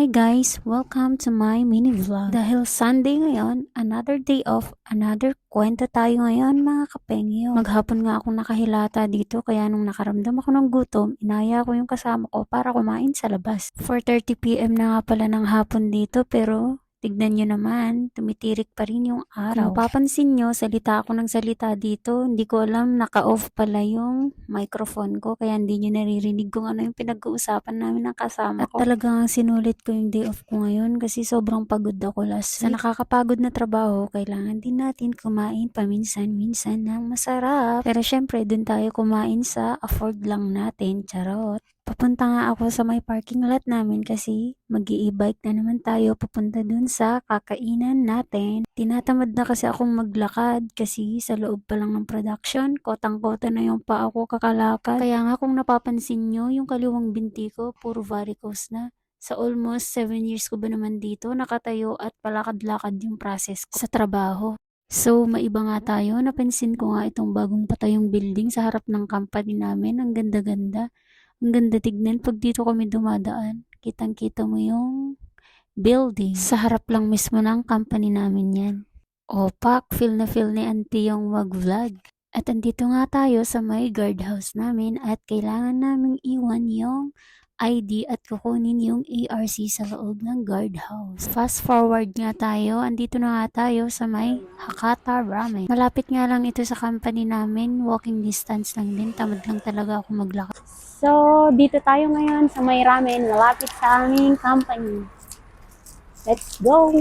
Hi guys! Welcome to my mini vlog. Dahil Sunday ngayon, another day off, another kwento tayo ngayon mga kapengyo. Maghapon nga akong nakahilata dito kaya nung nakaramdam ako ng gutom, inaya ko yung kasama ko para kumain sa labas. 4:30 PM na nga pala ng hapon dito pero tignan nyo naman, tumitirik pa rin yung araw. Kung mapapansin nyo, salita ako ng salita dito. Hindi ko alam, naka-off pala yung microphone ko. Kaya hindi nyo naririnig kung ano yung pinag-uusapan namin ng kasama ko. At talagang sinulit ko yung day off ko ngayon kasi sobrang pagod ako last week. Sa nakakapagod na trabaho, kailangan din natin kumain paminsan-minsan ng masarap. Pero syempre, dun tayo kumain sa afford lang natin. Charot. Papunta nga ako sa may parking lot namin kasi mag-i-bike na naman tayo papunta dun sa kakainan natin. Tinatamad na kasi akong maglakad kasi sa loob pa lang ng production, kotang-kota na yung paa ko kakalakad. Kaya nga kung napapansin nyo, yung kaliwang binti ko, puro varicose na. Sa almost 7 years ko ba naman dito, nakatayo at palakad-lakad yung process ko sa trabaho. So, maiba nga tayo. Napansin ko nga itong bagong patayong building sa harap ng company namin. Ang ganda-ganda. Ang ganda tignan pag dito kami dumadaan. Kitang-kita mo yung building. Sa harap lang mismo ng company namin yan. Opak, feel na feel ni auntie yung mag-vlog. At andito nga tayo sa may guardhouse namin at kailangan naming iwan yung ID at kukunin yung ARC sa loob ng guardhouse. Fast forward nga tayo, andito na nga tayo sa may Hakata Ramen. Malapit nga lang ito sa company namin, walking distance lang din, tamad lang talaga ako maglakad. So, dito tayo ngayon sa may ramen, malapit sa aming company. Let's go!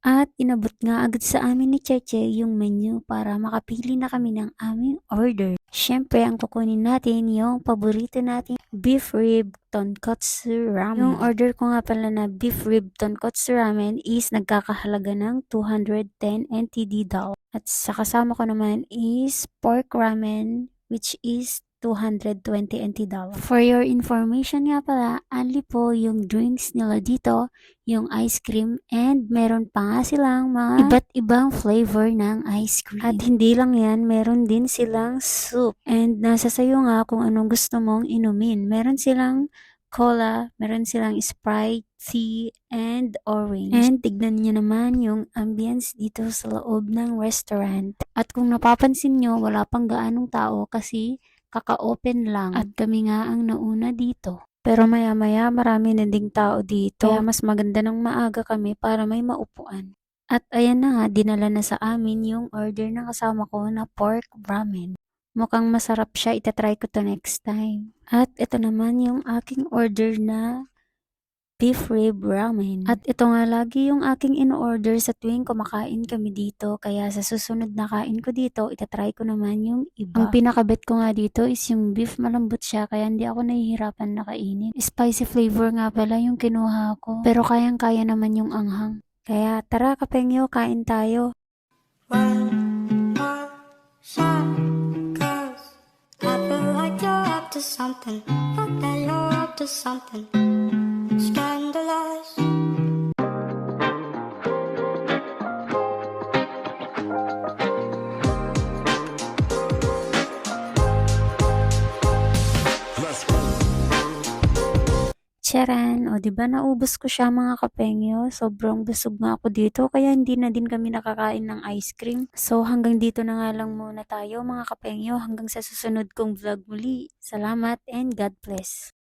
At inabot nga agad sa amin ni Cheche yung menu para makapili na kami ng aming order. Siyempre, ang kukunin natin yung paborito natin, beef rib tonkotsu ramen. Yung order ko nga pala na beef rib tonkotsu ramen is nagkakahalaga ng 210 NTD dollars. At sa kasama ko naman is pork ramen which is 220 NT dollars. For your information nga pala, only po yung drinks nila dito, yung ice cream, and meron pa nga silang mga iba't ibang flavor ng ice cream. At hindi lang yan, meron din silang soup. And nasa sayo nga kung anong gusto mong inumin. Meron silang cola, meron silang Sprite, tea, and orange. And tignan nyo naman yung ambience dito sa loob ng restaurant. At kung napapansin nyo, wala pang gaanong tao kasi kaka-open lang at kami nga ang nauna dito. Pero maya-maya marami na ding tao dito. Kaya mas maganda ng maaga kami para may maupuan. At ayan na nga, dinala na sa amin yung order ng kasama ko na pork ramen. Mukhang masarap siya, itatry ko to next time. At ito naman yung aking order na beef rib ramen. At ito nga lagi yung aking in-order sa tuwing kumakain kami dito. Kaya sa susunod na kain ko dito, itatry ko naman yung iba. Ang pinakabet ko nga dito is yung beef, malambot siya kaya hindi ako nahihirapan na kainin. Spicy flavor nga pala yung kinuha ko. Pero kayang-kaya naman yung anghang. Kaya tara kapengyo, kain tayo. Something, but then you're up to something scandalous. Charan! O diba naubos ko siya mga kapengyo? Sobrang busog nga ako dito kaya hindi na din kami nakakain ng ice cream. So hanggang dito na nga lang muna tayo mga kapengyo hanggang sa susunod kong vlog muli. Salamat and God bless!